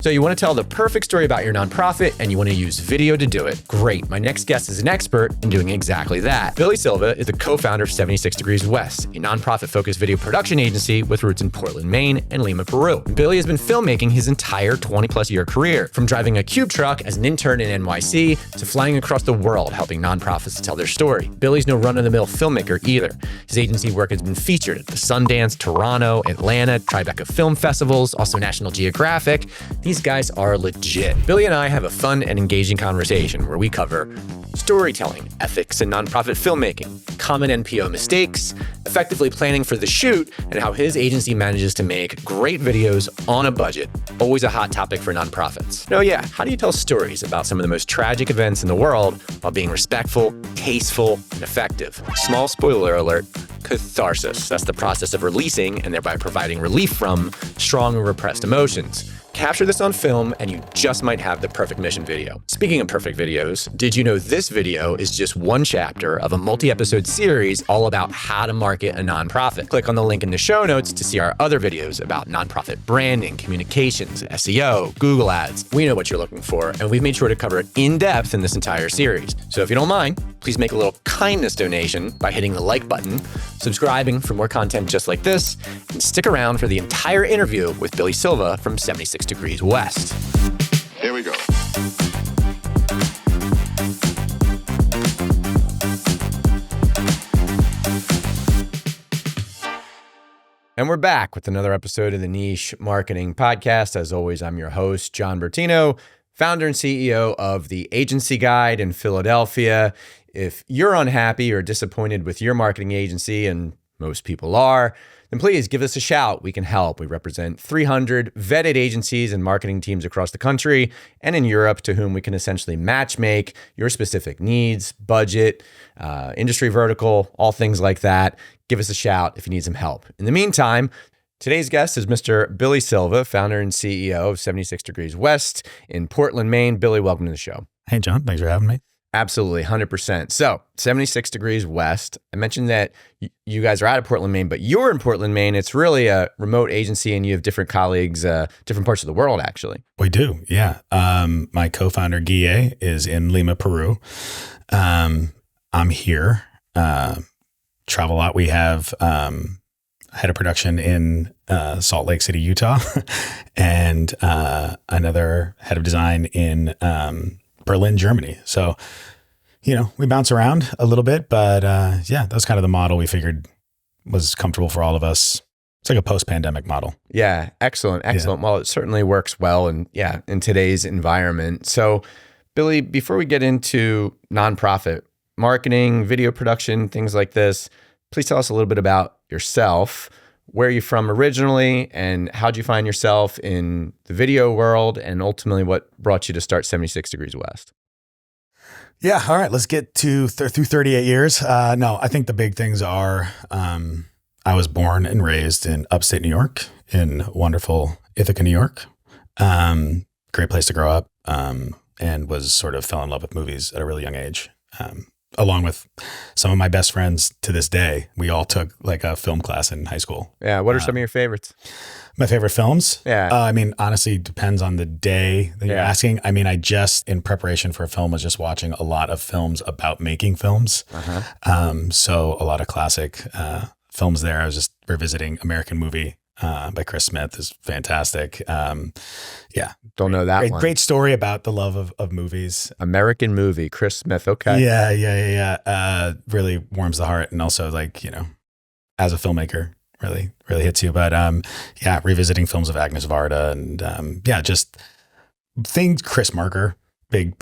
So you want to tell the perfect story about your nonprofit and you want to use video to do it. Great. My next guest is an expert in doing exactly that. Billy Silva is the co-founder of 76 Degrees West, a nonprofit-focused video production agency with roots in Portland, Maine and Lima, Peru. And Billy has been filmmaking his entire 20-plus year career, from driving a cube truck as an intern in NYC to flying across the world helping nonprofits to tell their story. Billy's no run-of-the-mill filmmaker either. His agency work has been featured at the Sundance, Toronto, Atlanta, Tribeca Film Festivals, also National Geographic. These guys are legit. Billy and I have a fun and engaging conversation where we cover storytelling, ethics in nonprofit filmmaking, common NPO mistakes, effectively planning for the shoot, and how his agency manages to make great videos on a budget. Always a hot topic for nonprofits. No, yeah, how do you tell stories about some of the most tragic events in the world while being respectful, tasteful, and effective? Small spoiler alert, catharsis. That's the process of releasing and thereby providing relief from strong and repressed emotions. Capture this on film and you just might have the perfect mission video. Speaking of perfect videos, did you know this video is just one chapter of a multi-episode series all about how to market a nonprofit? Click on the link in the show notes to see our other videos about nonprofit branding, communications, SEO, Google Ads. We know what you're looking for, and we've made sure to cover it in depth in this entire series. So if you don't mind, please make a little kindness donation by hitting the like button, subscribing for more content just like this, and stick around for the entire interview with Billy Silva from 76 Degrees West. Here we go. And we're back with another episode of the Niche Marketing Podcast. As always, I'm your host, John Bertino, founder and CEO of the Agency Guide in Philadelphia. If you're unhappy or disappointed with your marketing agency, and most people are, then please give us a shout. We can help. We represent 300 vetted agencies and marketing teams across the country and in Europe to whom we can essentially matchmake your specific needs, budget, industry vertical, all things like that. Give us a shout if you need some help. In the meantime, today's guest is Mr. Billy Silva, founder and CEO of 76 Degrees West in Portland, Maine. Billy, welcome to the show. Hey, John. Thanks for having me. Absolutely, 100%. So 76 Degrees West, I mentioned that you guys are out of Portland, Maine, but you're in Portland, Maine. It's really a remote agency and you have different colleagues, different parts of the world, actually. We do, yeah. My co-founder, Guille, is in Lima, Peru. I'm here, travel a lot. We have head of production in Salt Lake City, Utah, and another head of design in Berlin, Germany. So, we bounce around a little bit, but yeah, that's kind of the model we figured was comfortable for all of us. It's like a post-pandemic model. Yeah, excellent. Yeah. Well, it certainly works well in today's environment. So, Billy, before we get into nonprofit marketing, video production, things like this, please tell us a little bit about yourself. Where are you from originally, and how'd you find yourself in the video world, and ultimately what brought you to start 76 Degrees West? Yeah. All right. Let's get to through 38 years. No, I think the big things are, I was born and raised in upstate New York, in wonderful Ithaca, New York. Great place to grow up, and was sort of fell in love with movies at a really young age. Along with some of my best friends to this day. We all took like a film class in high school. Yeah. What are some of your favorites? My favorite films? Yeah. Honestly, depends on the day that you're asking. I just, in preparation for a film, was just watching a lot of films about making films. So a lot of classic films there. I was just revisiting American Movie by Chris Smith is fantastic. Yeah. Don't know that one. Great story about the love of movies. American Movie, Chris Smith. Okay. Yeah. Really warms the heart. And also as a filmmaker, really hits you. But revisiting films of Agnes Varda and just things, Chris Marker, big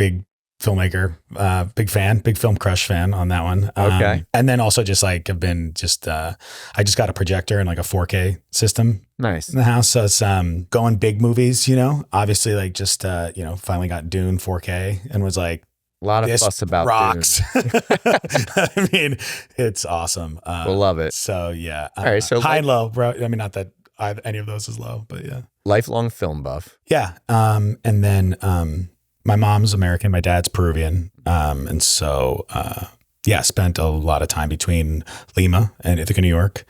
filmmaker, big fan, big film crush fan on that one. Okay. And then also I just got a projector and like a 4K system. Nice. In the house. So it's going big movies, obviously finally got Dune 4K and was like, a lot of fuss about rocks. It's awesome. We'll love it. So yeah. All right. So high and low, bro. Not that any of those is low, but yeah. Lifelong film buff. Yeah. And then, my mom's American, my dad's Peruvian. And so, spent a lot of time between Lima and Ithaca, New York,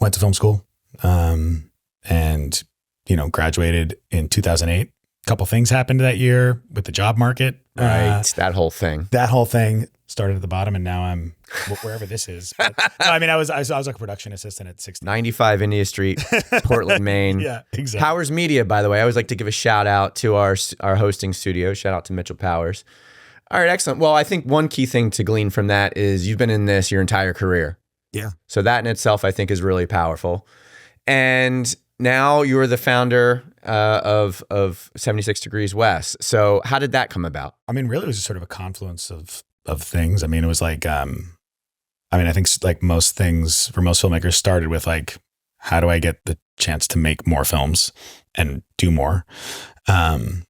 went to film school, and, graduated in 2008 couple things happened that year with the job market. Right. That whole thing Started at the bottom, and now I'm wherever this is. But, no, I mean, I was like a production assistant at 16. 95 India Street, Portland, Maine. Yeah, exactly. Powers Media, by the way. I always like to give a shout out to our hosting studio. Shout out to Mitchell Powers. All right, excellent. Well, I think one key thing to glean from that is you've been in this your entire career. Yeah. So that in itself, I think, is really powerful. And now you're the founder of 76 Degrees West. So how did that come about? I mean, really, it was just sort of a confluence of things. I mean, it was like, I think like most things for most filmmakers started with like, how do I get the chance to make more films and do more? And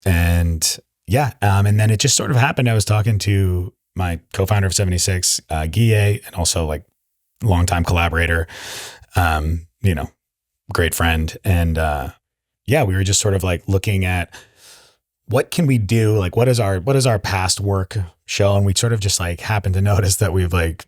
then it just sort of happened. I was talking to my co-founder of 76, Guille, and also like longtime collaborator, great friend. And we were just sort of like looking at what can we do? Like, what does our past work show? And we sort of just like happened to notice that we've like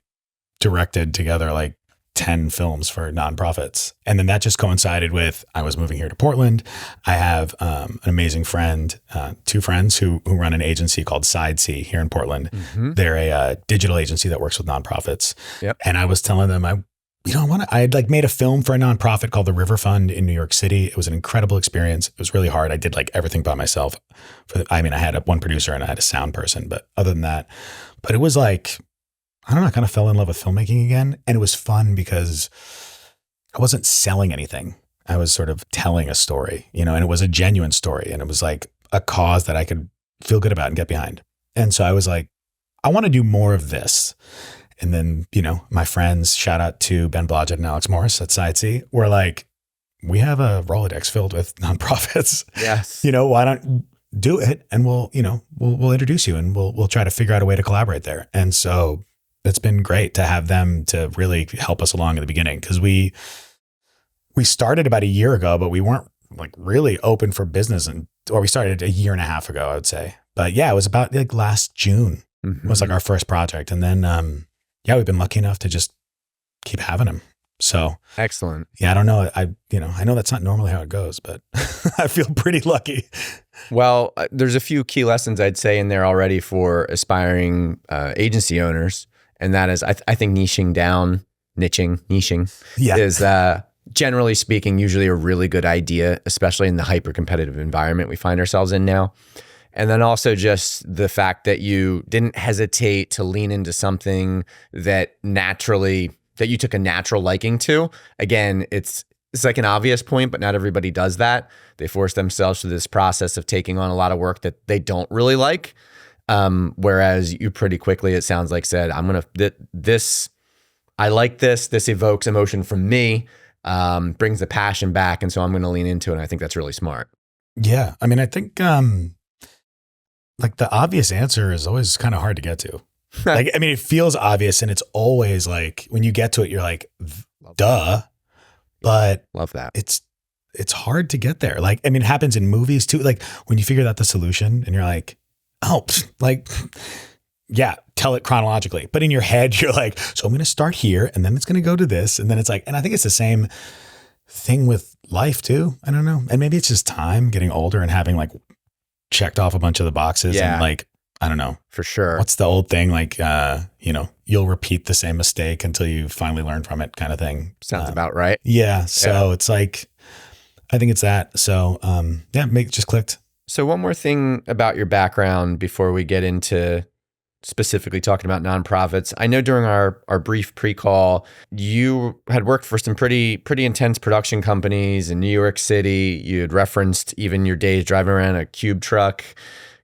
directed together like 10 films for nonprofits. And then that just coincided with, I was moving here to Portland. I have an amazing friend, two friends who run an agency called Side C here in Portland. Mm-hmm. They're a digital agency that works with nonprofits. Yep. And I was telling them, I had like made a film for a nonprofit called the River Fund in New York City. It was an incredible experience. It was really hard. I did like everything by myself. I had one producer and I had a sound person, but other than that, it was like, I don't know, I kind of fell in love with filmmaking again. And it was fun because I wasn't selling anything. I was sort of telling a story, and it was a genuine story. And it was like a cause that I could feel good about and get behind. And so I was like, I want to do more of this. And then, my friends, shout out to Ben Blodgett and Alex Morris at Side C, were like, we have a Rolodex filled with nonprofits. Yes. Why don't do it? And we'll introduce you and we'll try to figure out a way to collaborate there. And so it's been great to have them to really help us along at the beginning. Cause we started about a year ago, but we weren't like really open for business or we started a year and a half ago, I would say. But yeah, it was about like last June was like our first project. And then, we've been lucky enough to just keep having them. So excellent. Yeah, I don't know. I know that's not normally how it goes, but I feel pretty lucky. Well, there's a few key lessons I'd say in there already for aspiring agency owners. And that is, I think niching is generally speaking, usually a really good idea, especially in the hyper competitive environment we find ourselves in now. And then also just the fact that you didn't hesitate to lean into something that you took a natural liking to. Again, it's like an obvious point, but not everybody does that. They force themselves through this process of taking on a lot of work that they don't really like. Whereas you pretty quickly, it sounds like said, I like this. This evokes emotion from me, brings the passion back. And so I'm going to lean into it. And I think that's really smart. Yeah. I mean, I think, like the obvious answer is always kind of hard to get to. Like, I mean, it feels obvious and it's always like, when you get to it, you're like, duh, but love that. It's hard to get there. Like, I mean, it happens in movies too. Like when you figure out the solution and you're like, oh, like, yeah, tell it chronologically, but in your head, you're like, so I'm going to start here and then it's going to go to this. And then it's like, and I think it's the same thing with life too. I don't know. And maybe it's just time getting older and having like checked off a bunch of the boxes and like, I don't know. For sure. What's the old thing? Like, you'll repeat the same mistake until you finally learn from it kind of thing. Sounds about right. Yeah. So it's like, I think it's that. So, it just clicked. So one more thing about your background before we get into specifically talking about nonprofits. I know during our brief pre-call, you had worked for some pretty intense production companies in New York City. You had referenced even your days driving around a cube truck.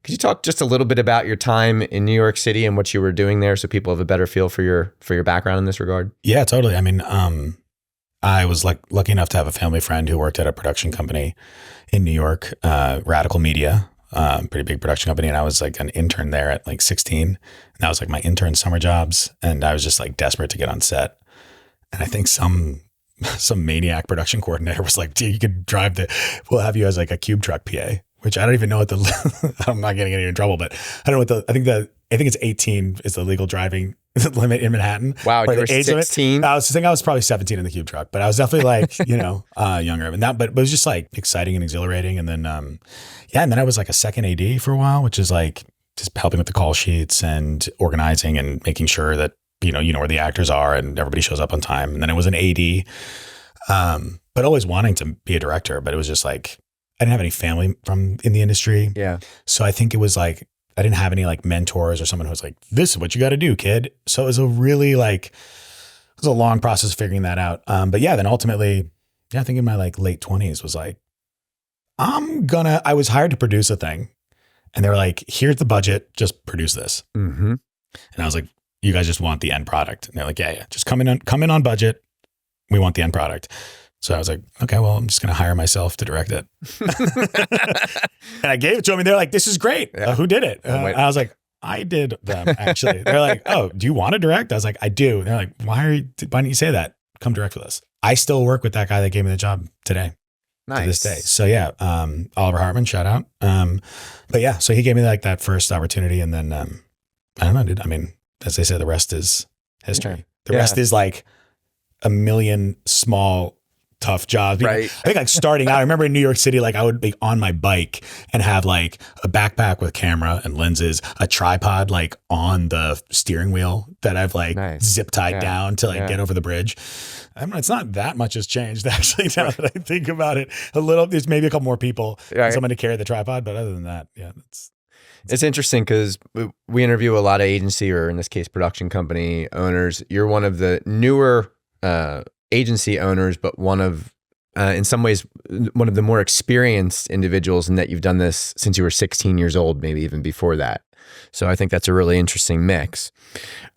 Could you talk just a little bit about your time in New York City and what you were doing there so people have a better feel for your background in this regard? Yeah, totally. I mean, I was like lucky enough to have a family friend who worked at a production company in New York, Radical Media. Pretty big production company. And I was like an intern there at like 16. And that was like my intern summer jobs. And I was just like desperate to get on set. And I think some maniac production coordinator was like, dude, you could we'll have you as like a cube truck PA, which I don't even know I'm not getting any in trouble, but I don't know I think it's 18 is the legal driving limit in Manhattan. Wow, or you were the age limit. 16? I was probably 17 in the cube truck, but I was definitely like, younger. And that, but it was just like exciting and exhilarating. And then, and then I was like a second AD for a while, which is like just helping with the call sheets and organizing and making sure that, you know where the actors are and everybody shows up on time. And then it was an AD, but always wanting to be a director. But it was just like, I didn't have any family in the industry. Yeah. So I think it was like, I didn't have any like mentors or someone who was like, this is what you got to do, kid. So it was a really like, it was a long process of figuring that out. But yeah, then ultimately, I think in my like late 20s was like, I was hired to produce a thing and they were like, here's the budget, just produce this. Mm-hmm. And I was like, you guys just want the end product. And they're like, yeah, just come in on budget. We want the end product. So I was like, okay, well, I'm just going to hire myself to direct it. And I gave it to them and they're like, this is great. Yeah. Who did it? I was like, I did them actually. They're like, oh, do you want to direct? I was like, I do. And they're like, why didn't you say that? Come direct with us. I still work with that guy that gave me the job today. Nice. To this day. So yeah, Oliver Hartman, shout out. But yeah, so he gave me like that first opportunity and then, I don't know, dude. I mean, as they say, the rest is history. Yeah. The rest is like a million small, tough jobs. Right. I think like starting out, I remember in New York City, like I would be on my bike and have like a backpack with camera and lenses, a tripod like on the steering wheel that I've like zip tied down to like get over the bridge. I mean, it's not that much has changed actually now that I think about it. There's maybe a couple more people, someone to carry the tripod, but other than that, yeah, it's interesting because we interview a lot of agency, or in this case, production company owners. You're one of the newer agency owners, but one of, in some ways, one of the more experienced individuals in that you've done this since you were 16 years old, maybe even before that. So I think that's a really interesting mix.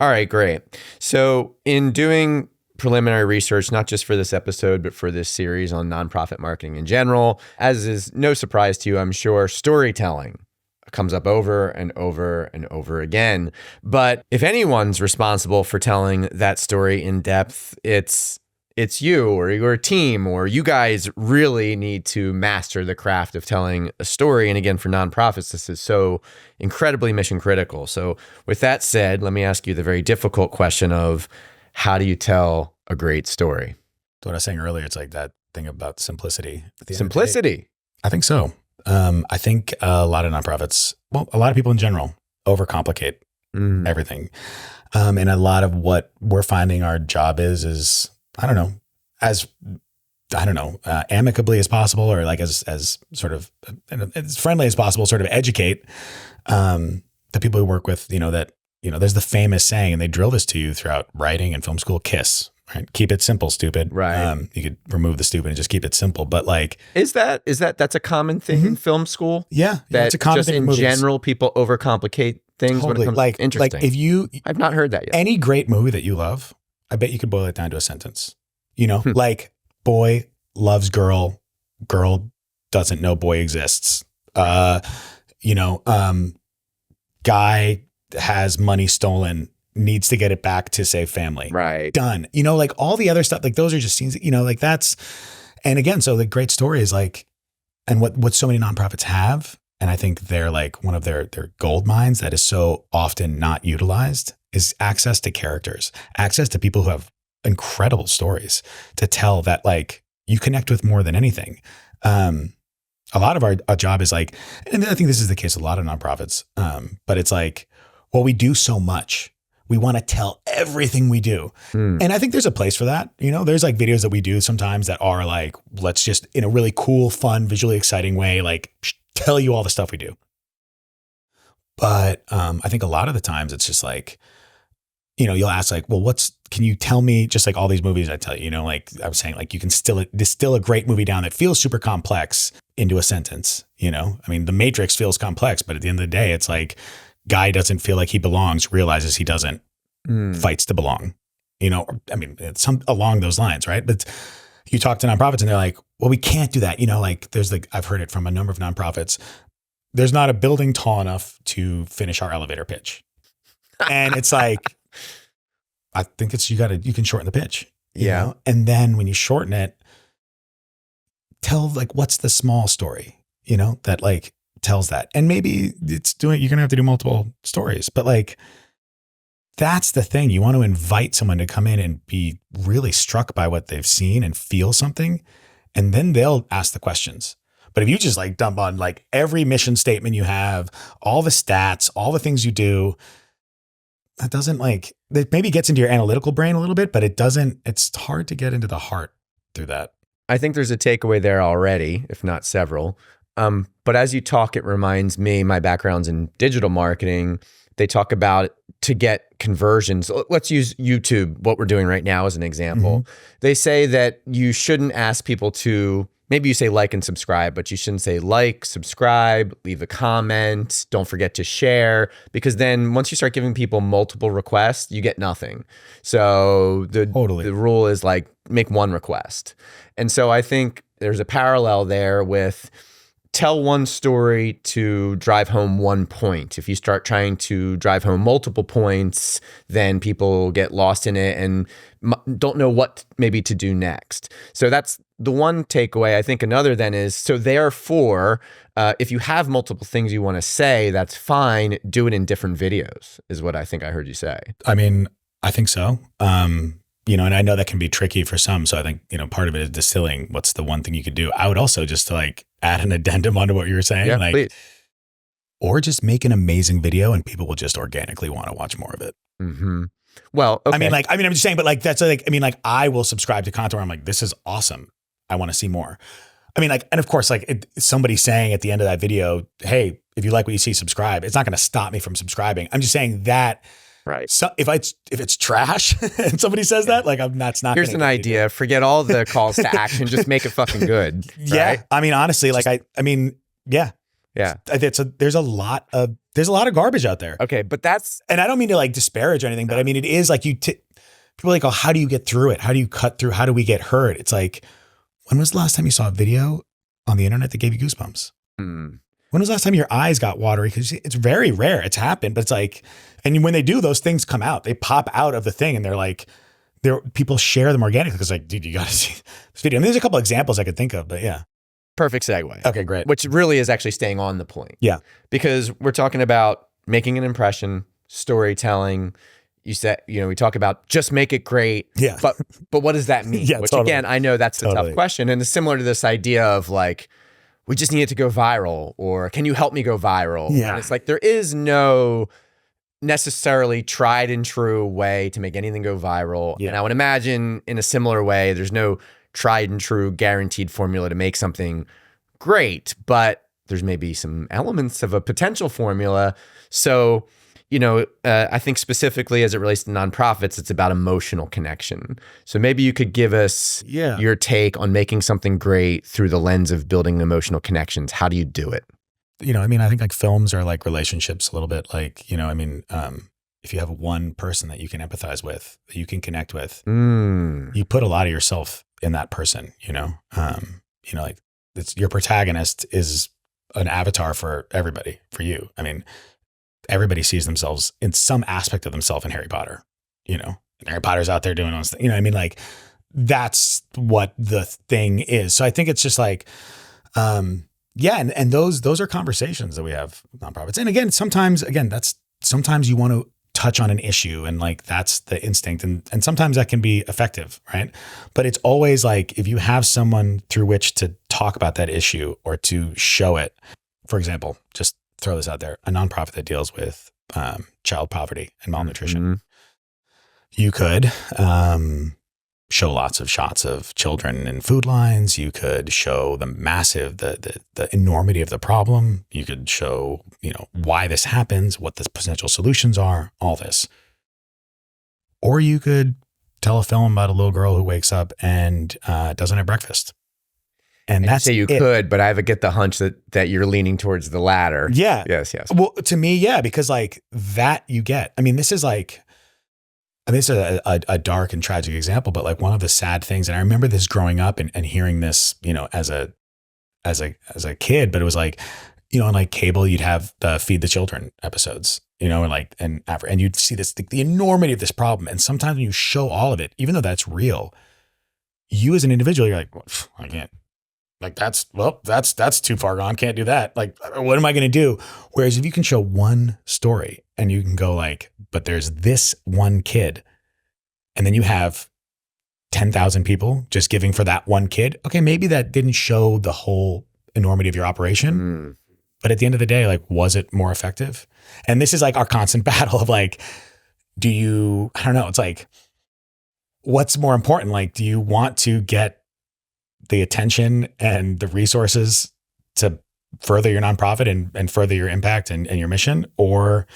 All right, great. So in doing preliminary research, not just for this episode, but for this series on nonprofit marketing in general, as is no surprise to you, I'm sure, storytelling comes up over and over and over again. But if anyone's responsible for telling that story in depth, it's you or your team, or you guys really need to master the craft of telling a story. And again, for nonprofits, this is so incredibly mission critical. So with that said, let me ask you the very difficult question of, how do you tell a great story? What I was saying earlier, it's like that thing about simplicity. Simplicity. I think so. I think a lot of nonprofits, well, a lot of people in general, overcomplicate everything. And a lot of what we're finding our job is amicably as possible, or like as sort of as friendly as possible, sort of educate the people who work with, there's the famous saying, and they drill this to you throughout writing and film school, KISS, right? Keep it simple, stupid. Right. You could remove the stupid and just keep it simple. But like, that's a common thing in film school? Yeah. That it's a common just thing in movies. general, people overcomplicate things when it comes like, interesting. Like if you, I've not heard that yet. Any great movie that you love, I bet you could boil it down to a sentence, like boy loves girl, girl doesn't know boy exists. Guy has money stolen, needs to get it back to save family. Right. Done. Like all the other stuff, like those are just scenes, like that's, and again, so the great story is like, and what so many nonprofits have, and I think they're like one of their gold mines that is so often not utilized, is access to characters, access to people who have incredible stories to tell that like you connect with more than anything. A lot of our job is like, and I think this is the case with a lot of nonprofits, but it's like, well, we do so much. We want to tell everything we do. And I think there's a place for that. There's like videos that we do sometimes that are like, let's just in a really cool, fun, visually exciting way, like tell you all the stuff we do. But I think a lot of the times it's just like, you'll ask like, well, can you tell me, just like all these movies I tell you, like I was saying, like you can distill a great movie down that feels super complex into a sentence, I mean, The Matrix feels complex, but at the end of the day, it's like, guy doesn't feel like he belongs, realizes he doesn't, fights to belong, I mean, it's along those lines, right? But you talk to nonprofits and they're like, well, we can't do that. Like there's like, I've heard it from a number of nonprofits. There's not a building tall enough to finish our elevator pitch. And it's like, I think you can shorten the pitch. You know? And then when you shorten it, tell like, what's the small story, that like tells that. And maybe you're going to have to do multiple stories, but like, that's the thing. You want to invite someone to come in and be really struck by what they've seen and feel something, and then they'll ask the questions. But if you just like dump on like every mission statement you have, all the stats, all the things you do, that doesn't it maybe gets into your analytical brain a little bit, but it's hard to get into the heart through that. I think there's a takeaway there already, if not several. But as you talk, it reminds me, my background's in digital marketing. They talk about to get conversions. Let's use YouTube, what we're doing right now as an example. Mm-hmm. They say that you shouldn't ask people to, maybe you say like and subscribe, but you shouldn't say like, subscribe, leave a comment, don't forget to share, because then once you start giving people multiple requests, you get nothing. So the rule is like make one request. And so I think there's a parallel there with tell one story to drive home one point. If you start trying to drive home multiple points, then people get lost in it and don't know what maybe to do next. So that's the one takeaway. I think another then is, so therefore, if you have multiple things you want to say, that's fine. Do it in different videos is what I think I heard you say. I mean, I think so. And I know that can be tricky for some. So I think, part of it is distilling what's the one thing you could do. I would also just like add an addendum onto what you were saying. Yeah, please. Or just make an amazing video and people will just organically want to watch more of it. Mm-hmm. Well, okay. I'm just saying, but that's I will subscribe to content where I'm like, this is awesome. I want to see more. And of course, somebody saying at the end of that video, hey, if you like what you see, subscribe. It's not going to stop me from subscribing. I'm just saying that. Right. So if it's trash and somebody says that, that's not. Here's an idea. Forget all the calls to action. Just make it fucking good. Yeah. Right? Honestly, yeah. Yeah. There's a lot of garbage out there. Okay. But and I don't mean to disparage or anything, but it is people are like, oh, how do you get through it? How do you cut through? How do we get hurt? It's like, when was the last time you saw a video on the internet that gave you goosebumps? When was the last time your eyes got watery? Because it's very rare. It's happened, but it's like, and when they do, those things come out. They pop out of the thing, and they're like, people share them organically because dude, you got to see this video. And there's a couple examples I could think of, but yeah. Perfect segue. Okay, great. Which really is actually staying on the point. Yeah. Because we're talking about making an impression, storytelling. You said, we talk about just make it great. Yeah. But what does that mean? Yeah, Which totally. Again, I know that's a tough question. And it's similar to this idea of we just need it to go viral, or can you help me go viral? Yeah. And it's like, there is no necessarily tried and true way to make anything go viral. Yeah. And I would imagine in a similar way, there's no tried and true guaranteed formula to make something great, but there's maybe some elements of a potential formula. So, I think specifically as it relates to nonprofits, it's about emotional connection. So maybe you could give us your take on making something great through the lens of building emotional connections. How do you do it? I think films are like relationships a little bit. If you have one person that you can empathize with, that you can connect with, you put a lot of yourself in that person, it's your protagonist is an avatar for everybody, for you. Everybody sees themselves in some aspect of themselves in Harry Potter, and Harry Potter's out there doing all this thing, that's what the thing is. So I think it's just and those are conversations that we have with nonprofits. And again, sometimes you want to touch on an issue and that's the instinct. And sometimes that can be effective, right? But it's always if you have someone through which to talk about that issue or to show it, for example, just throw this out there, a nonprofit that deals with child poverty and malnutrition. Mm-hmm. You could show lots of shots of children in food lines. You could show the enormity of the problem. You could show, why this happens, what the potential solutions are, all this. Or you could tell a film about a little girl who wakes up and doesn't have breakfast. And that's you could, but I get the hunch that you're leaning towards the latter. Yeah. Yes. Well, to me, yeah, because that you get. This is this is a dark and tragic example, but one of the sad things, and I remember this growing up and hearing this, as a kid, but it was on cable, you'd have the Feed the Children episodes, and you'd see the enormity of this problem. And sometimes when you show all of it, even though that's real, you as an individual, you're like, well, I can't Like that's too far gone. Can't do that. Like, what am I going to do? Whereas if you can show one story and you can go like, but there's this one kid, and then you have 10,000 people just giving for that one kid. Okay. Maybe that didn't show the whole enormity of your operation, but at the end of the day, like, was it more effective? And this is like our constant battle of like, I don't know. It's like, what's more important? Like, do you want to get the attention and the resources to further your nonprofit and further your impact and your mission? Or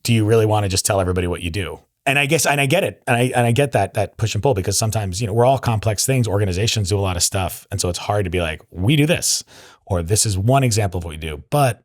do you really want to just tell everybody what you do? And I get it. And I get that push and pull, because sometimes, we're all complex things. Organizations do a lot of stuff. And so it's hard to be like, we do this, or this is one example of what we do. But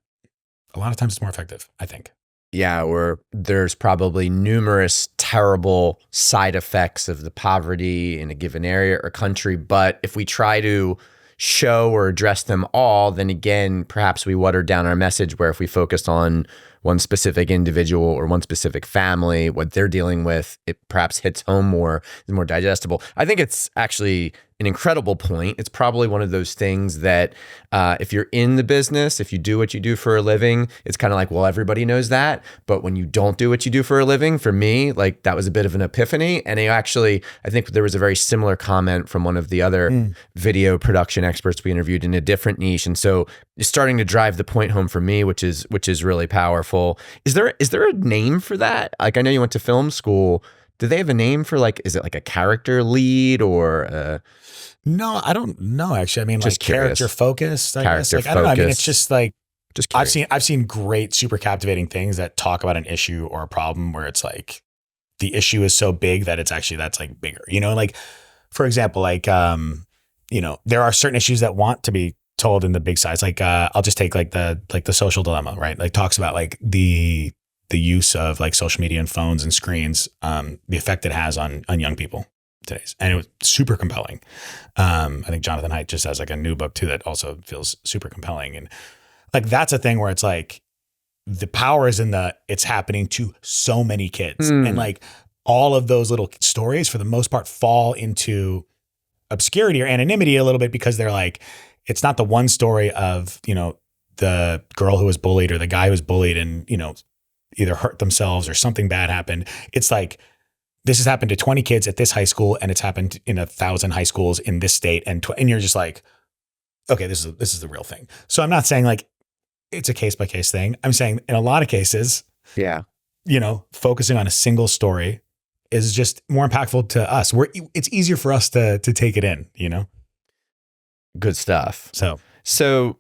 a lot of times it's more effective, I think. Yeah, or there's probably numerous terrible side effects of the poverty in a given area or country. But if we try to show or address them all, then again, perhaps we water down our message, where if we focused on one specific individual or one specific family, what they're dealing with, it perhaps hits home more, is more digestible. I think it's actually an incredible point. It's probably one of those things that if you're in the business, if you do what you do for a living, it's kind of like, well, everybody knows that. But when you don't do what you do for a living, for me, like, that was a bit of an epiphany. And I think there was a very similar comment from one of the other video production experts we interviewed in a different niche. And so it's starting to drive the point home for me, which is really powerful. Is there a name for that? Like, I know you went to film school. Do they have a name for, like, is it like a character lead or No, I don't know. Actually, I mean, just like curious. Character focused. I guess. Like, Character I don't know. I mean, focused. it's just like, just I've seen great, super captivating things that talk about an issue or a problem where it's like the issue is so big that that's like bigger. Like, for example, like there are certain issues that want to be told in the big size. Like I'll just take like the social dilemma, right? Like, talks about like the use of like social media and phones and screens, the effect it has on young people today. And it was super compelling. I think Jonathan Haidt just has like a new book too that also feels super compelling. And like, that's a thing where it's like the power is in it's happening to so many kids. And like all of those little stories for the most part fall into obscurity or anonymity a little bit, because they're like, it's not the one story of, the girl who was bullied or the guy who was bullied and, either hurt themselves or something bad happened. It's like, this has happened to 20 kids at this high school, and it's happened in 1,000 high schools in this state. And you're just like, okay, this is the real thing. So I'm not saying like it's a case by case thing. I'm saying in a lot of cases, focusing on a single story is just more impactful to us. It's easier for us to take it in, Good stuff. So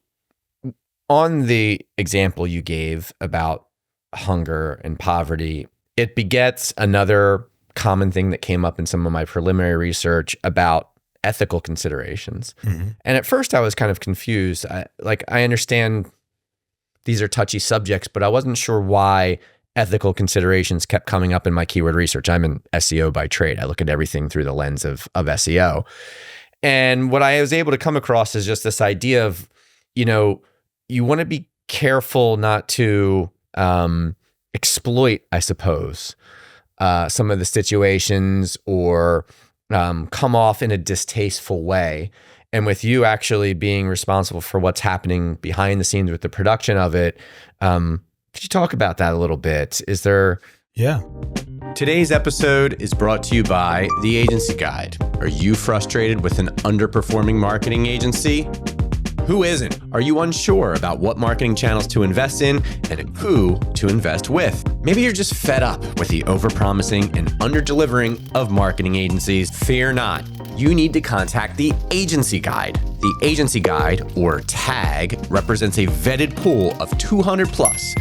on the example you gave about hunger and poverty, it begets another common thing that came up in some of my preliminary research about ethical considerations. And at first I was kind of confused. I understand these are touchy subjects, but I wasn't sure why ethical considerations kept coming up in my keyword research. I'm an SEO by trade. I look at everything through the lens of SEO. And what I was able to come across is just this idea of, you want to be careful not to exploit, I suppose, some of the situations or come off in a distasteful way. And with you actually being responsible for what's happening behind the scenes with the production of it, could you talk about that a little bit? Is there... Yeah. Today's episode is brought to you by The Agency Guide. Are you frustrated with an underperforming marketing agency? Who isn't? Are you unsure about what marketing channels to invest in and who to invest with? Maybe you're just fed up with the overpromising and underdelivering of marketing agencies. Fear not. You need to contact The Agency Guide. The Agency Guide, or TAG, represents a vetted pool of 200 plus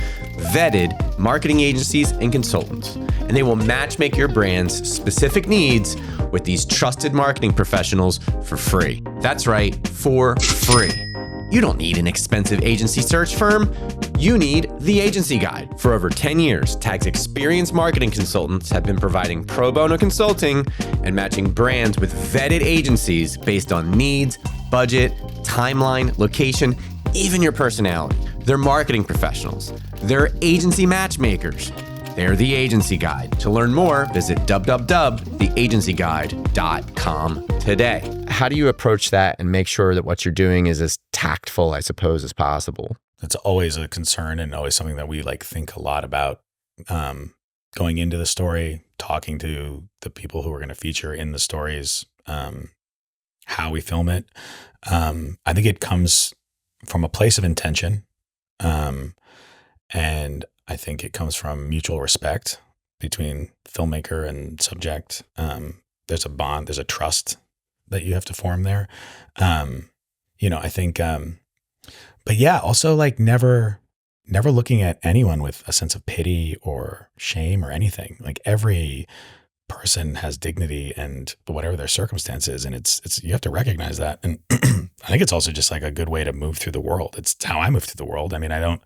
vetted marketing agencies and consultants, and they will matchmake your brand's specific needs with these trusted marketing professionals for free. That's right, for free. You don't need an expensive agency search firm. You need The Agency Guide. For over 10 years, TAG's experienced marketing consultants have been providing pro bono consulting and matching brands with vetted agencies based on needs, budget, timeline, location, even your personality. They're marketing professionals. They're agency matchmakers. They're The Agency Guide. To learn more, visit www.theagencyguide.com today. how do you approach that and make sure that what you're doing is as tactful, I suppose, as possible? It's always a concern and always something that we like think a lot about, going into the story, talking to the people who are going to feature in the stories, how we film it. I think it comes from a place of intention. And I think it comes from mutual respect between filmmaker and subject. There's a bond, there's a trust that you have to form there. I think, but yeah, also like never looking at anyone with a sense of pity or shame or anything. Like every person has dignity and whatever their circumstances. And it's, you have to recognize that. And I think it's also just like a good way to move through the world. It's how I move through the world. I mean, I don't,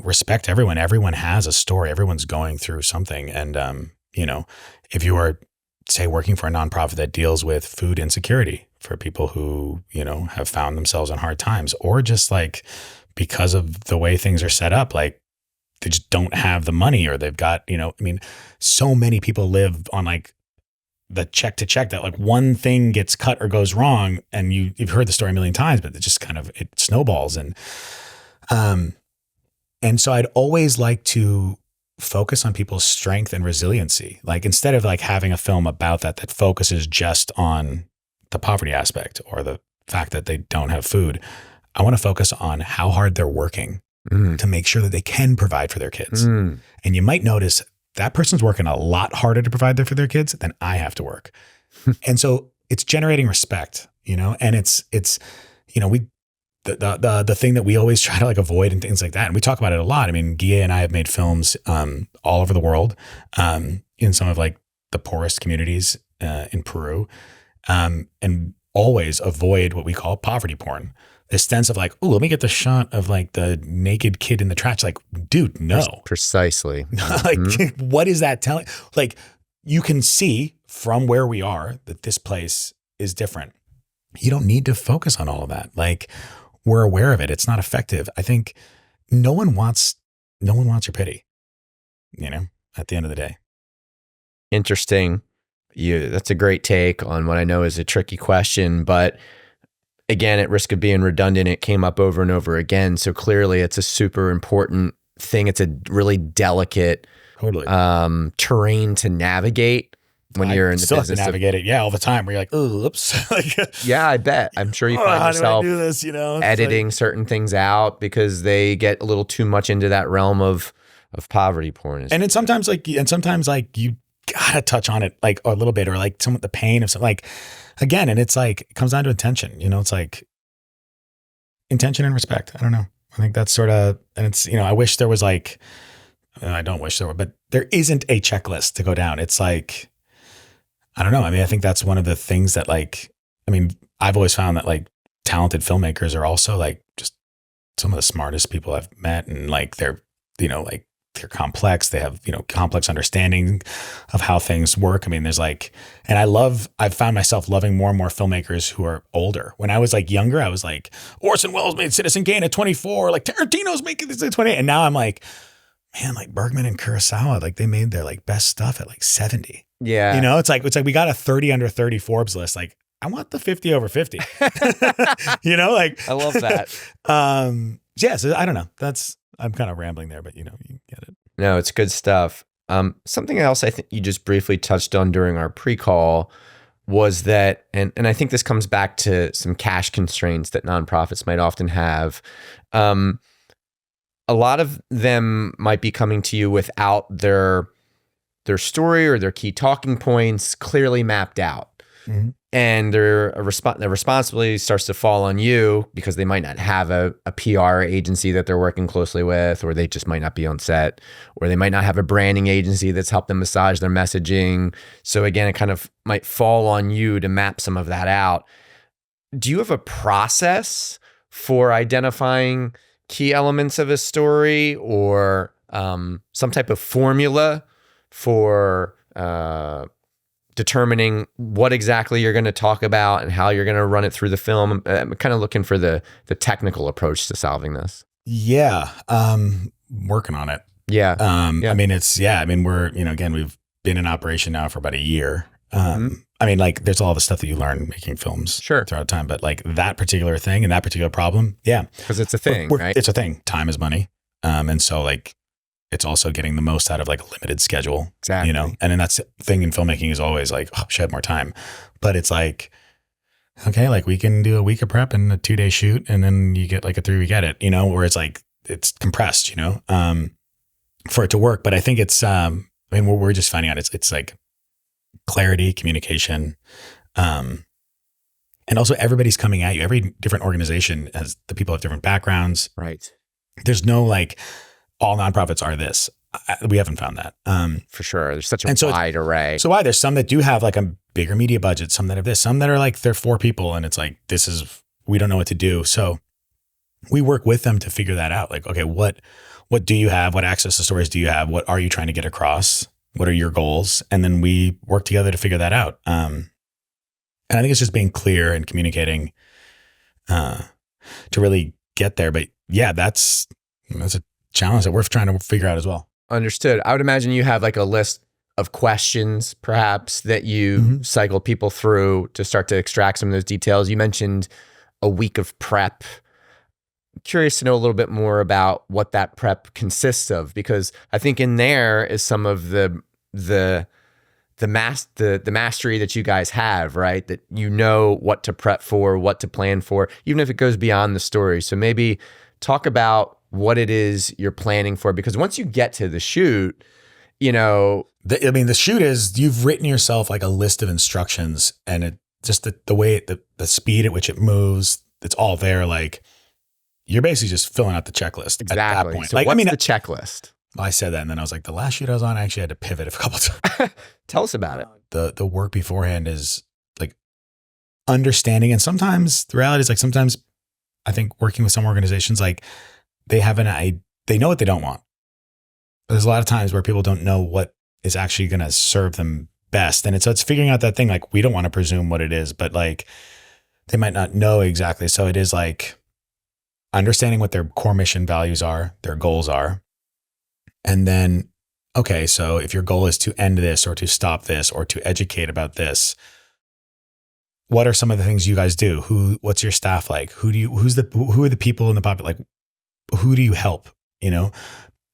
respect everyone. Everyone has a story. Everyone's going through something. And, if you are, say, working for a nonprofit that deals with food insecurity for people who, have found themselves in hard times, or just like because of the way things are set up, like they just don't have the money, or they've got, so many people live on like the check to check that like one thing gets cut or goes wrong. And you've heard the story a million times, but it just kind of, it snowballs. And so I'd always like to focus on people's strength and resiliency. Like instead of like having a film about that focuses just on the poverty aspect or the fact that they don't have food, I want to focus on how hard they're working to make sure that they can provide for their kids. And you might notice that person's working a lot harder to provide for their kids than I have to work. And so it's generating respect, and it's, we, the thing that we always try to like avoid and things like that. And we talk about it a lot. I mean, Guille and I have made films all over the world, in some of like the poorest communities in Peru, and always avoid what we call poverty porn. This sense of like, oh, let me get the shot of like the naked kid in the trash. Like, dude, no. Precisely. Like, what is that telling? Like, you can see from where we are that this place is different. You don't need to focus on all of that. Like, we're aware of it. It's not effective. I think no one wants your pity, at the end of the day. Interesting. That's a great take on what I know is a tricky question, but again, at risk of being redundant, it came up over and over again. So clearly it's a super important thing. It's a really delicate terrain to navigate when you're in the still business. Have to navigate it. Yeah. All the time where you're like, oh, oops. Yeah, I bet. I'm sure you find yourself do this, editing certain things out because they get a little too much into that realm of poverty porn. And it's sometimes like you gotta touch on it like a little bit, or like the pain of something, like again, and it's like, it comes down to intention, it's like intention and respect. I don't know. I think that's sort of, and it's, I wish there was like, I don't wish there were, but there isn't a checklist to go down. It's like, I don't know. I mean, I think that's one of the things that like, I've always found that like talented filmmakers are also like just some of the smartest people I've met. And like, they're, like they're complex. They have, complex understanding of how things work. I mean, there's like, and I've found myself loving more and more filmmakers who are older. When I was like younger, I was like, Orson Welles made Citizen Kane at 24, like Tarantino's making this at 28. And now I'm like, man, like Bergman and Kurosawa, like they made their like best stuff at like 70. Yeah. It's like we got a 30 under 30 Forbes list. Like I want the 50 over 50, like, I love that. Yeah. So I don't know. I'm kind of rambling there, but you get it. No, it's good stuff. Something else I think you just briefly touched on during our pre-call was that, and I think this comes back to some cash constraints that nonprofits might often have. A lot of them might be coming to you without their story or their key talking points clearly mapped out. Mm-hmm. And their responsibility starts to fall on you because they might not have a PR agency that they're working closely with, or they just might not be on set, or they might not have a branding agency that's helped them massage their messaging. So again, it kind of might fall on you to map some of that out. Do you have a process for identifying key elements of a story, or some type of formula for determining what exactly you're going to talk about and how you're going to run it through the film? I'm kind of looking for the technical approach to solving this. Yeah. Working on it. Yeah. I mean, we're, again, we've been in operation now for about a year. I mean, like there's all the stuff that you learn making films throughout time, but like that particular thing and that particular problem. Yeah. Because it's a thing, right? It's a thing. Time is money. And so like, it's also getting the most out of like a limited schedule, exactly. You know? And then that's the thing in filmmaking is always like, oh, she had more time, but it's like, okay, like we can do a week of prep and a 2-day shoot and then you get like a 3-week edit, you know, where it's like, it's compressed, you know, for it to work. But I think it's, I mean, we're just finding out it's like clarity, communication, and also everybody's coming at you. Every different organization has the people have different backgrounds. Right. There's no like all nonprofits are this. We haven't found that. For sure. There's such a wide array. So why there's some that do have like a bigger media budget, some that have this, some that are like, they're 4 people and it's like, we don't know what to do. So we work with them to figure that out. Like, okay, what do you have? What access to stories do you have? What are you trying to get across? What are your goals? And then we work together to figure that out. And I think it's just being clear and communicating to really get there. But yeah, that's a challenge that we're trying to figure out as well. Understood. I would imagine you have like a list of questions perhaps that you cycle people through to start to extract some of those details. You mentioned a week of prep. I'm curious to know a little bit more about what that prep consists of, because I think in there is some of the mastery that you guys have, right? That you know what to prep for, what to plan for, even if it goes beyond the story. So maybe talk about what it is you're planning for, because once you get to the shoot, you know, the shoot is you've written yourself like a list of instructions, and it just the way the speed at which it moves, it's all there. Like you're basically just filling out the checklist at that point. So like, what's the checklist? I said that, and then I was like, the last shoot I was on, I actually had to pivot a couple times. Tell us about it. The work beforehand is like understanding, and sometimes the reality is like sometimes I think working with some organizations, like they know what they don't want. But there's a lot of times where people don't know what is actually going to serve them best. And so it's figuring out that thing. Like we don't want to presume what it is, but like they might not know exactly. So it is like understanding what their core mission values are, their goals are. And then, okay, so if your goal is to end this or to stop this or to educate about this, what are some of the things you guys do? What's your staff like? Who are the people in the population? Like, who do you help? You know,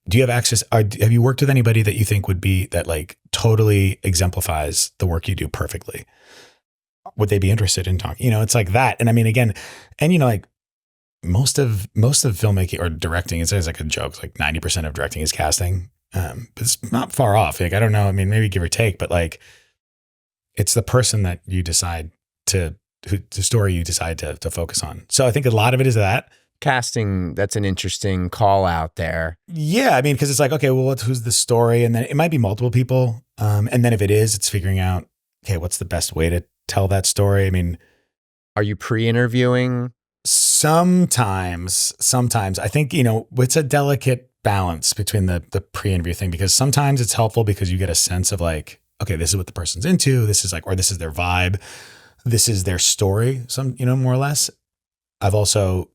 do you have access? Have you worked with anybody that you think would be that like totally exemplifies the work you do perfectly? Would they be interested in talking? You know, it's like that. And I mean, again, and you know, like most of filmmaking or directing, it's like a joke. It's like 90% of directing is casting. But it's not far off. Like, I don't know. I mean, maybe give or take, but like, it's the person that you decide the story you decide to focus on. So I think a lot of it is that. Casting, that's an interesting call out there. Yeah, I mean, because it's like, okay, well, who's the story? And then it might be multiple people. And then if it is, it's figuring out, okay, what's the best way to tell that story? I mean, are you pre-interviewing? Sometimes. I think, you know, it's a delicate balance between the pre-interview thing, because sometimes it's helpful because you get a sense of like, okay, this is what the person's into. This is like, or this is their vibe. This is their story. More or less. I've also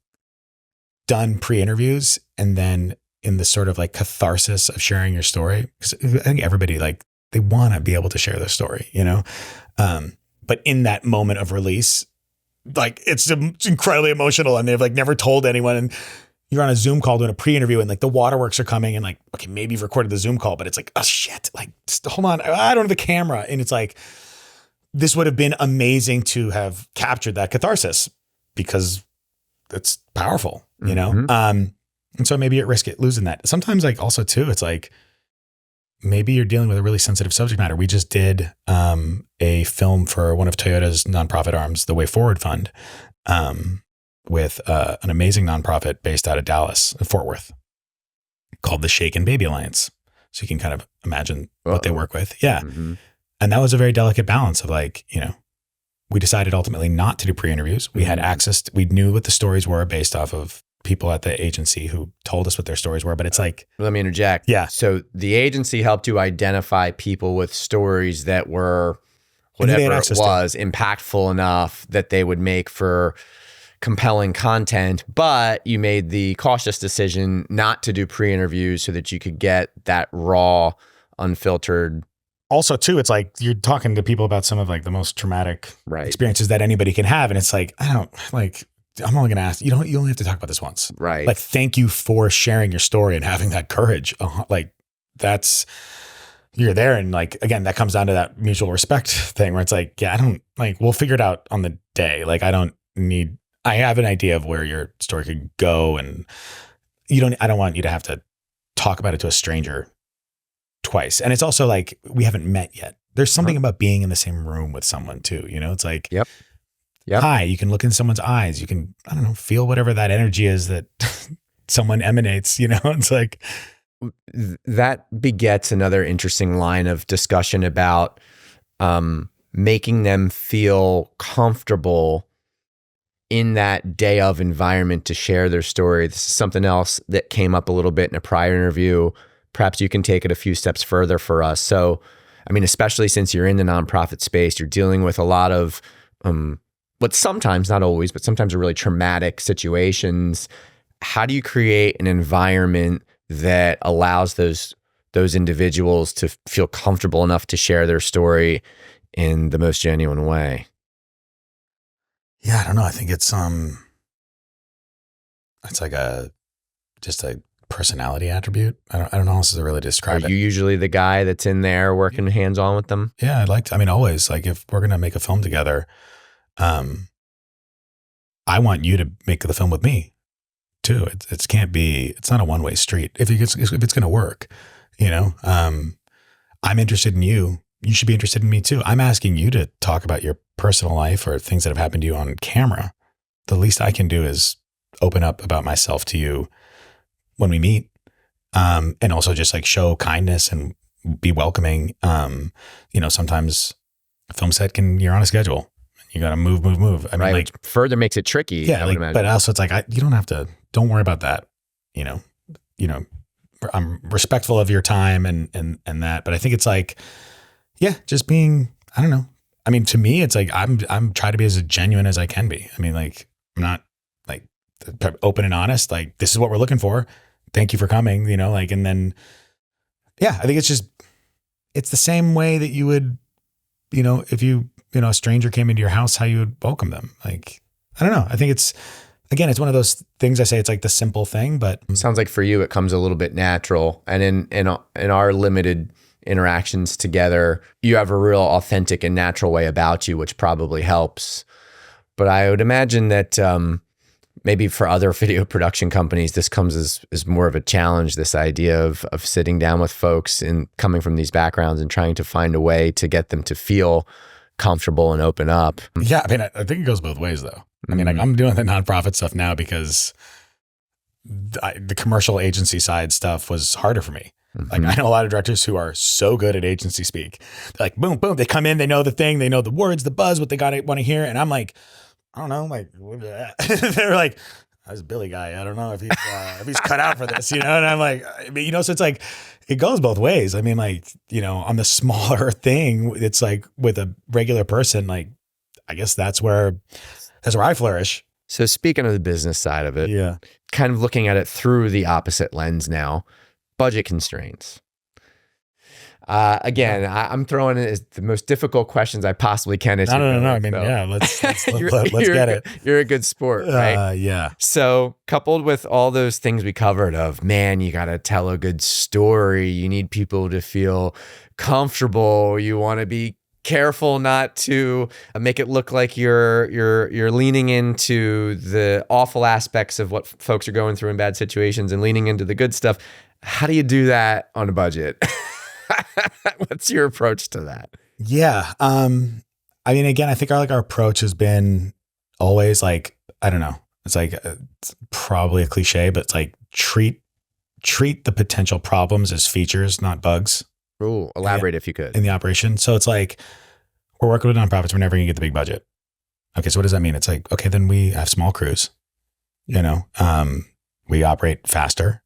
done pre-interviews and then in the sort of like catharsis of sharing your story, because I think everybody like they want to be able to share their story, you know? But in that moment of release, like it's incredibly emotional and they've like never told anyone, and you're on a Zoom call doing a pre-interview and like the waterworks are coming and like, okay, maybe you've recorded the Zoom call, but it's like, oh shit, like hold on, I don't have the camera. And it's like, this would have been amazing to have captured that catharsis because it's powerful, you know? And so maybe at risk of losing that. Sometimes like also too, it's like, maybe you're dealing with a really sensitive subject matter. We just did a film for one of Toyota's nonprofit arms, the Way Forward Fund, with an amazing nonprofit based out of Dallas, Fort Worth, called the Shaken Baby Alliance. So you can kind of imagine what they work with. Yeah. And that was a very delicate balance of like, you know, we decided ultimately not to do pre-interviews. We had access we knew what the stories were based off of people at the agency who told us what their stories were, but it's like, let me interject. Yeah. So the agency helped you identify people with stories that were whatever it was impactful enough that they would make for compelling content, but you made the cautious decision not to do pre-interviews so that you could get that raw, unfiltered also too, it's like you're talking to people about some of like the most traumatic experiences that anybody can have. And it's like, I'm only going to ask, you only have to talk about this once. Right. Like, thank you for sharing your story and having that courage. You're there. And like, again, that comes down to that mutual respect thing where it's like, we'll figure it out on the day. Like, I have an idea of where your story could go, and I don't want you to have to talk about it to a stranger twice. And it's also like, we haven't met yet. There's something about being in the same room with someone too. It's like, Yep. Hi, you can look in someone's eyes. You can, feel whatever that energy is that someone emanates, it's like. That begets another interesting line of discussion about making them feel comfortable in that day of environment to share their story. This is something else that came up a little bit in a prior interview. Perhaps you can take it a few steps further for us. So, especially since you're in the nonprofit space, you're dealing with a lot of what sometimes, not always, but sometimes are really traumatic situations. How do you create an environment that allows those individuals to feel comfortable enough to share their story in the most genuine way? Yeah, I don't know. I think it's like just a personality attribute. I don't know how else to really describe it. Are you usually the guy that's in there working hands on with them? Yeah, always, like, if we're going to make a film together, I want you to make the film with me too. It's not a one-way street. If it's going to work, I'm interested in you. You should be interested in me too. I'm asking you to talk about your personal life or things that have happened to you on camera. The least I can do is open up about myself to you when we meet. And also just like show kindness and be welcoming. Sometimes a film set you're on a schedule. You got to move. Which further makes it tricky. Yeah. But also it's like, you don't have to, don't worry about that. I'm respectful of your time and that, but I think it's like, just being, I don't know. To me, it's like, I'm trying to be as genuine as I can be. I'm not like open and honest. Like, this is what we're looking for. Thank you for coming, and then, I think it's the same way that you would, if a stranger came into your house, how you would welcome them. Like, I don't know. I think it's one of those things I say, it's like the simple thing, but. Sounds like for you, it comes a little bit natural. And in our limited interactions together, you have a real authentic and natural way about you, which probably helps. But I would imagine that maybe for other video production companies, this comes as more of a challenge, this idea of sitting down with folks and coming from these backgrounds and trying to find a way to get them to feel comfortable and open up. Yeah, I think it goes both ways though. I'm doing the nonprofit stuff now because the commercial agency side stuff was harder for me. Like, I know a lot of directors who are so good at agency speak. They're like, boom, boom. They come in, they know the thing, they know the words, the buzz, what they want to hear. And I'm like, I don't know, like, they're like, that's Billy guy. I don't know if he's cut out for this, And I'm like, so it's like, it goes both ways. On the smaller thing, it's like with a regular person, like, I guess that's where I flourish. So speaking of the business side of it, kind of looking at it through the opposite lens now, budget constraints. Again, I'm throwing it as the most difficult questions I possibly can. No. Let's get it. You're a good sport, right? Yeah. So coupled with all those things we covered of, man, you got to tell a good story. You need people to feel comfortable. You want to be careful not to make it look like you're leaning into the awful aspects of what folks are going through in bad situations and leaning into the good stuff. How do you do that on a budget? What's your approach to that? Yeah. Again, I think our approach has been always like, I don't know. It's like, it's probably a cliche, but it's like treat the potential problems as features, not bugs. Ooh, elaborate if you could. In the operation. So it's like, we're working with nonprofits. We're never going to get the big budget. Okay. So what does that mean? It's like, okay, then we have small crews, we operate faster.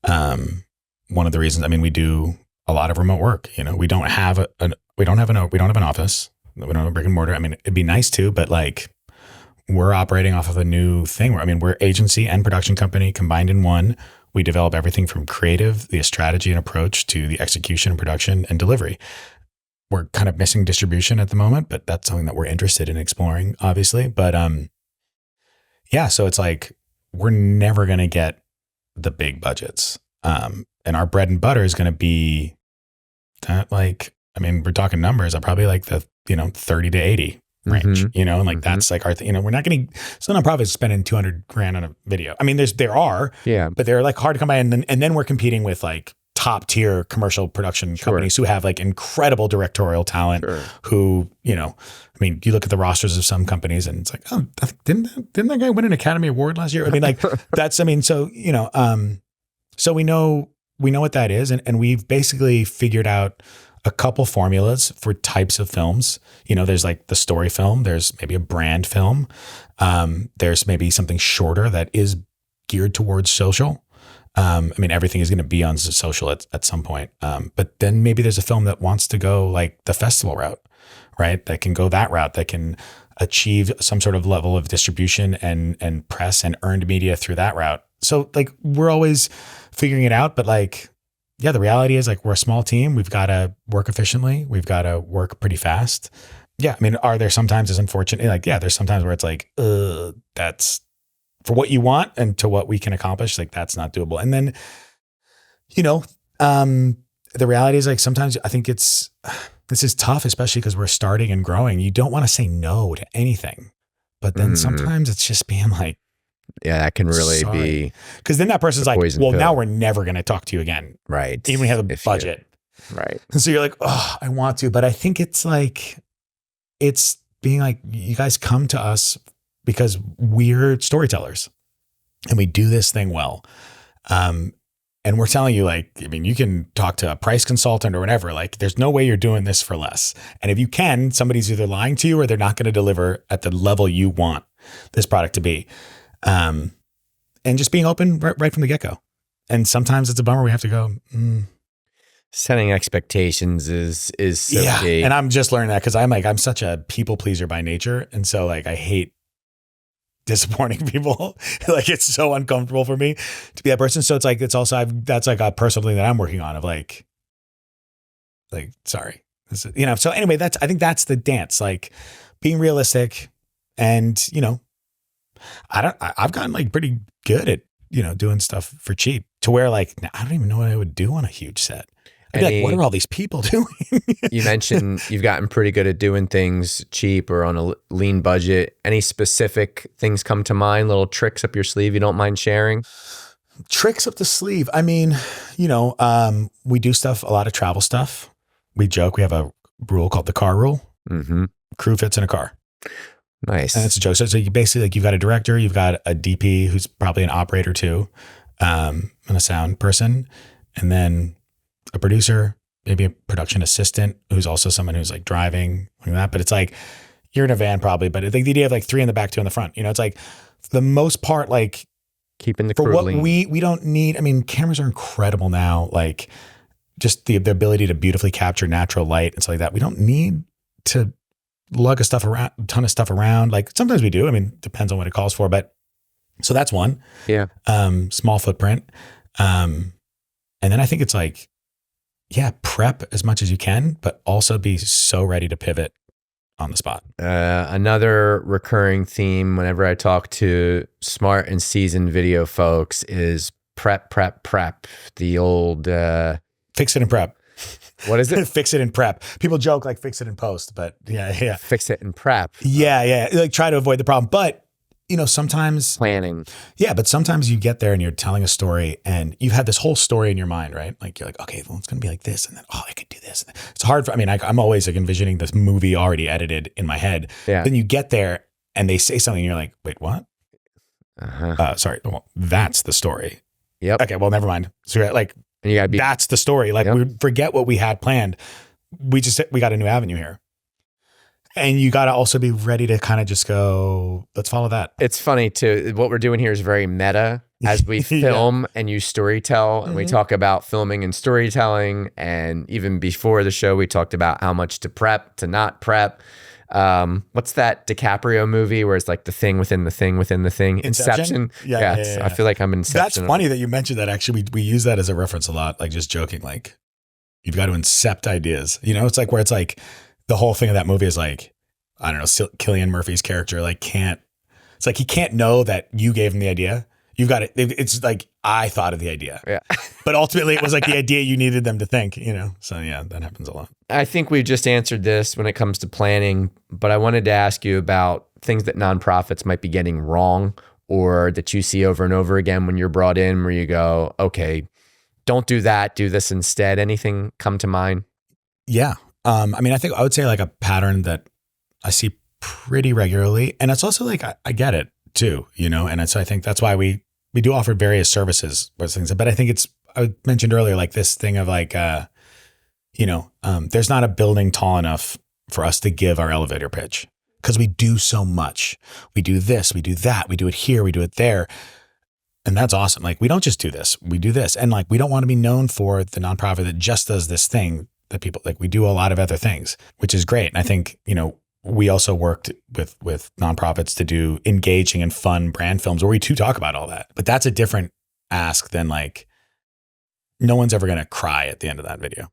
One of the reasons, we do a lot of remote work. We don't have an office. We don't have a brick and mortar. It'd be nice to, but like, we're operating off of a new thing where, we're agency and production company combined in one. We develop everything from creative, the strategy and approach, to the execution and production and delivery. we're kind of missing distribution at the moment, but that's something that we're interested in exploring, obviously. But yeah, so it's like we're never going to get the big budgets. And our bread and butter is going to be that, like, I mean, we're talking numbers. I'm probably like the, 30 to 80 range, and like that's like our we're not getting some nonprofits spending $200,000 on a video. I mean, there are, but they're like hard to come by. And then we're competing with like top tier commercial production companies who have like incredible directorial talent who, I mean, you look at the rosters of some companies and it's like, oh, didn't that guy win an Academy Award last year? I mean, like so we know what that is. And we've basically figured out a couple formulas for types of films. There's like the story film, there's maybe a brand film. There's maybe something shorter that is geared towards social. I mean, everything is going to be on social at some point. But then maybe there's a film that wants to go like the festival route, right? That can go that route, that can achieve some sort of level of distribution and press and earned media through that route. So like, we're always figuring it out, but like, yeah, the reality is like, we're a small team. We've got to work efficiently. We've got to work pretty fast. Yeah. I mean, are there sometimes, as unfortunate, like, yeah, there's sometimes where it's like, that's for what you want and to what we can accomplish. Like, that's not doable. And then, the reality is like, sometimes I think this is tough, especially because we're starting and growing. You don't want to say no to anything, but then sometimes it's just being like, yeah, that can really be, because then that person's like, well, pill. Now we're never going to talk to you again. Right. Even when you have a budget. Right. And so you're like, oh, I want to, but I think it's like, it's being like, you guys come to us because we're storytellers and we do this thing well. And we're telling you, like, I mean, you can talk to a price consultant or whatever, like there's no way you're doing this for less. And if you can, somebody's either lying to you or they're not going to deliver at the level you want this product to be. And just being open right from the get-go. And sometimes it's a bummer. We have to go, Setting expectations is so key. And I'm just learning that because I'm such a people pleaser by nature. And so like, I hate disappointing people. Like, it's so uncomfortable for me to be that person. So it's like, that's like a personal thing that I'm working on of like, sorry, so anyway, I think that's the dance, like being realistic and, I've gotten like pretty good at, doing stuff for cheap to where like, I don't even know what I would do on a huge set. I'd be like, what are all these people doing? You mentioned you've gotten pretty good at doing things cheap or on a lean budget. Any specific things come to mind, little tricks up your sleeve you don't mind sharing? Tricks up the sleeve. I mean, we do a lot of travel stuff. We joke, we have a rule called the car rule. Crew fits in a car. Nice. And it's a joke. So you basically, like, you've got a director, you've got a DP who's probably an operator too, and a sound person, and then a producer, maybe a production assistant who's also someone who's like driving, like that. But it's like, you're in a van probably, but I think the idea of like 3 in the back, 2 in the front, it's like for the most part, like keeping the crew for what lean. we don't need. I mean, cameras are incredible now. Like just the ability to beautifully capture natural light and stuff like that. We don't need to lug a ton of stuff around. Like sometimes we do. I mean, depends on what it calls for, but so that's one. Yeah. Small footprint. And then I think it's like, prep as much as you can, but also be so ready to pivot on the spot. Another recurring theme whenever I talk to smart and seasoned video folks is prep. The old fix it and prep. What is it? Fix it and prep. People joke like fix it and post, but yeah. Fix it and prep. Yeah. Like try to avoid the problem. But, sometimes planning. Yeah. But sometimes you get there and you're telling a story and you've had this whole story in your mind, right? Like you're like, okay, well, it's going to be like this. And then, I could do this. It's hard for, I'm always like envisioning this movie already edited in my head. Yeah. Then you get there and they say something and you're like, wait, what? Sorry. Well, that's the story. Yep. Okay. Well, never mind. So like, and you gotta that's the story. Like we forget what we had planned. We got a new avenue here. And you got to also be ready to kind of just go, let's follow that. It's funny too. What we're doing here is very meta as we film and you storytell. And we talk about filming and storytelling. And even before the show, we talked about how much to prep, to not prep. What's that DiCaprio movie where it's like the thing within the thing within the thing? Inception. Yeah. I feel like I'm in Inception. That's funny that you mentioned that. Actually, we use that as a reference a lot, like just joking, like You've got to incept ideas. It's like where it's like the whole thing of that movie is like, I don't know, Cillian Murphy's character it's like he can't know that you gave him the idea. You've got it. It's like, I thought of the idea. Yeah. But ultimately it was like the idea you needed them to think, So yeah, that happens a lot. I think we just answered this when it comes to planning, but I wanted to ask you about things that nonprofits might be getting wrong or that you see over and over again when you're brought in where you go, okay, don't do that, do this instead. Anything come to mind? Yeah. I think I would say like a pattern that I see pretty regularly. And it's also like, I get it too, And so I think that's why we do offer various services, things. But I think I mentioned earlier, like this thing of like, there's not a building tall enough for us to give our elevator pitch because we do so much. We do this, we do that, we do it here, we do it there. And that's awesome. Like, we don't just do this, we do this. And like, we don't want to be known for the nonprofit that just does this thing that people like. We do a lot of other things, which is great. And I think, we also worked with nonprofits to do engaging and fun brand films where we too talk about all that. But that's a different ask than like, no one's ever going to cry at the end of that video.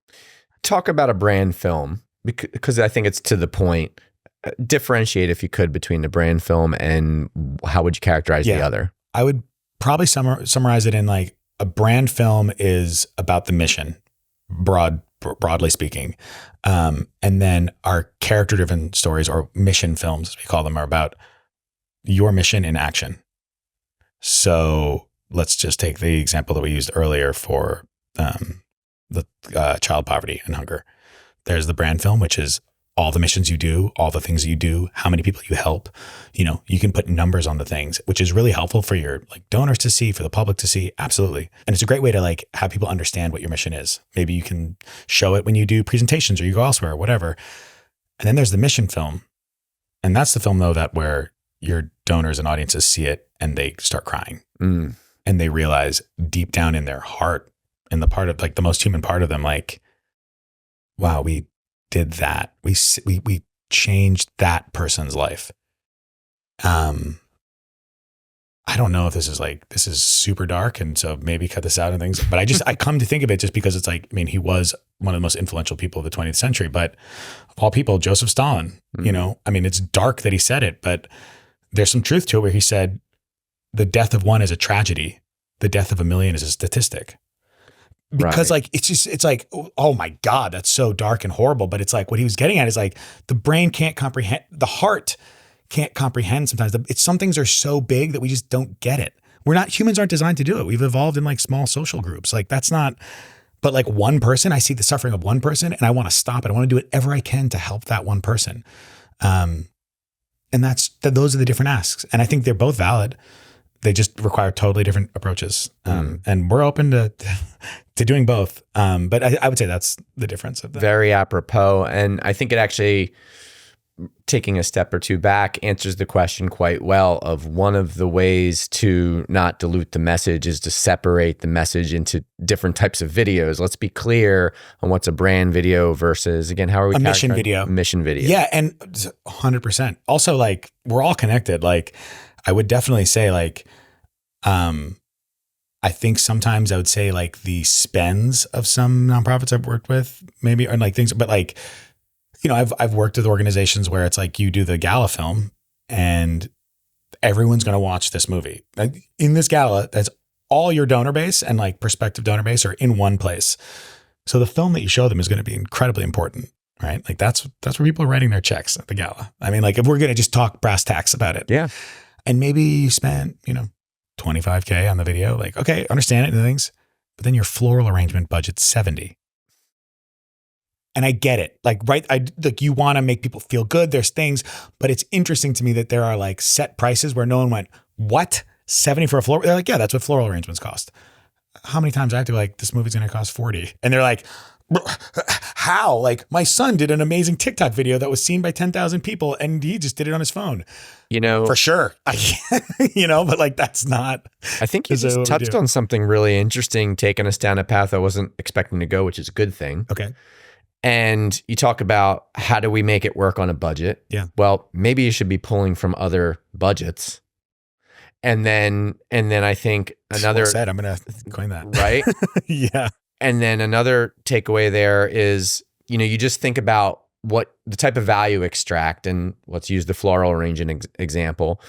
Talk about a brand film because I think it's to the point. Differentiate, if you could, between the brand film and how would you characterize the other? I would probably summarize it in like a brand film is about the mission, broadly speaking. And then our character-driven stories, or mission films, as we call them, are about your mission in action. So let's just take the example that we used earlier for the child poverty and hunger. There's the brand film, which is all the missions you do, all the things you do, how many people you help. You can put numbers on the things, which is really helpful for your like donors to see, for the public to see. Absolutely. And it's a great way to like have people understand what your mission is. Maybe you can show it when you do presentations or you go elsewhere, or whatever. And then there's the mission film. And that's the film though, that where your donors and audiences see it and they start crying. And they realize deep down in their heart, in the part of like the most human part of them, like, wow, we did that. We changed that person's life. I don't know if this is super dark, and so maybe cut this out and things, but I come to think of it just because it's like, he was one of the most influential people of the 20th century, but of all people, Joseph Stalin, it's dark that he said it, but there's some truth to it where he said, the death of one is a tragedy. The death of a million is a statistic. Because like, it's like, oh my God, that's so dark and horrible. But it's like, what he was getting at is like, the brain can't comprehend, the heart can't comprehend sometimes. Some things are so big that we just don't get it. Humans aren't designed to do it. We've evolved in like small social groups. Like that's not, but like one person, I see the suffering of one person and I want to stop it. I want to do whatever I can to help that one person. And those are the different asks. And I think they're both valid. They just require totally different approaches. And we're open to doing both. But I would say that's the difference of that. Very apropos. And I think it actually, taking a step or two back, answers the question quite well of one of the ways to not dilute the message is to separate the message into different types of videos. Let's be clear on what's a brand video versus, again, how are we a mission video? Mission video. Yeah. And 100%. Also, like, we're all connected. Like, I would definitely say like, I think sometimes I would say like the spends of some nonprofits I've worked with maybe are like things, but like, I've worked with organizations where it's like you do the gala film and everyone's going to watch this movie. Like in this gala, that's all your donor base and like prospective donor base are in one place. So the film that you show them is going to be incredibly important, right? Like that's where people are writing their checks at the gala. I mean, like if we're going to just talk brass tacks about it. Yeah. And maybe you spent, $25K on the video, like, okay, understand it and things, but then your floral arrangement budget's 70. And I get it. Like, right. You want to make people feel good. There's things, but it's interesting to me that there are like set prices where no one went, what? 70 for a floral? They're like, yeah, that's what floral arrangements cost. How many times I have to be like, this movie's going to cost 40. And they're like, how? Like my son did an amazing TikTok video that was seen by 10,000 people and he just did it on his phone. For sure. But like, that's not. I think you just touched on something really interesting, taking us down a path I wasn't expecting to go, which is a good thing. Okay. And you talk about how do we make it work on a budget? Yeah. Well, maybe you should be pulling from other budgets. And then I think another. Well said. I'm going to coin that. Right? Yeah. And then another takeaway there is, you just think about what the type of value extract, and let's use the floral arrangement example.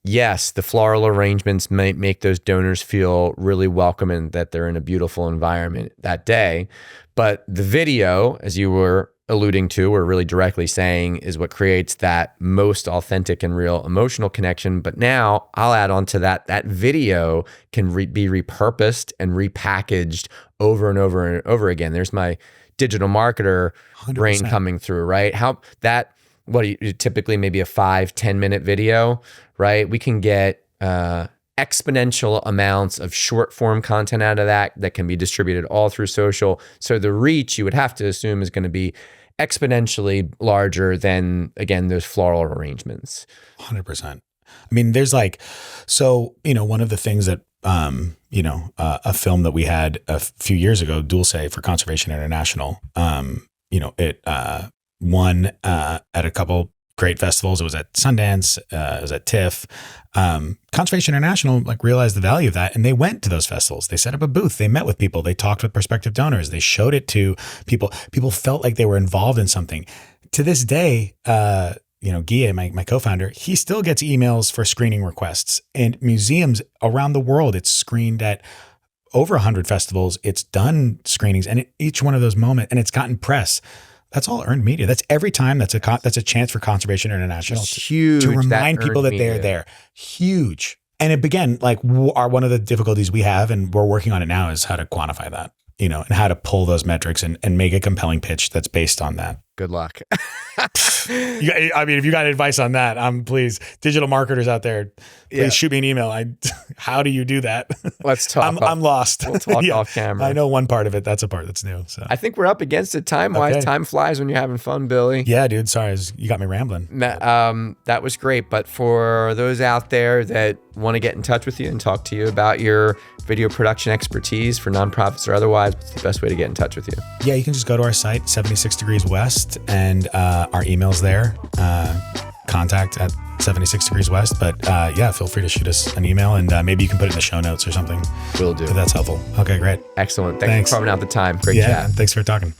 Yes, the floral arrangements might make those donors feel really welcome and that they're in a beautiful environment that day. But the video, as you were alluding to or really directly saying, is what creates that most authentic and real emotional connection. But now I'll add on to that video can be repurposed and repackaged over and over and over again. There's my digital marketer 100%. Brain coming through, right? What do you typically, maybe a 5-10 minute video, right? We can get exponential amounts of short form content out of that can be distributed all through social. So the reach, you would have to assume, is going to be exponentially larger than, again, those floral arrangements. 100%. I mean, there's one of the things that, a film that we had a few years ago, Dulce for Conservation International, it won at a couple great festivals. It was at Sundance, it was at TIFF. Conservation International realized the value of that, and they went to those festivals. They set up a booth. They met with people. They talked with prospective donors. They showed it to people. People felt like they were involved in something. To this day, Guille, my co-founder, he still gets emails for screening requests, and museums around the world, it's screened at over 100 festivals. It's done screenings, and each one of those moments, and it's gotten press. That's all earned media. That's every time that's a chance for Conservation International huge, to remind people that they're there. Huge. And it began one of the difficulties we have, and we're working on it now, is how to quantify that, and how to pull those metrics and make a compelling pitch that's based on that. Good luck. If you got advice on that, please, digital marketers out there, please shoot me an email. How do you do that? Let's talk. I'm lost. We'll talk off camera. I know one part of it. That's a part that's new. So I think we're up against it time-wise. Okay. Time flies when you're having fun, Billy. Yeah, dude. Sorry, you got me rambling. That was great. But for those out there that want to get in touch with you and talk to you about your video production expertise for nonprofits or otherwise, what's the best way to get in touch with you? Yeah, you can just go to our site, 76 Degrees West, and our email's there, contact at 76 Degrees West. But feel free to shoot us an email, and maybe you can put it in the show notes or something. Will do. If that's helpful. Okay, great. Excellent. Thanks for carving out the time. Great chat. Thanks for talking.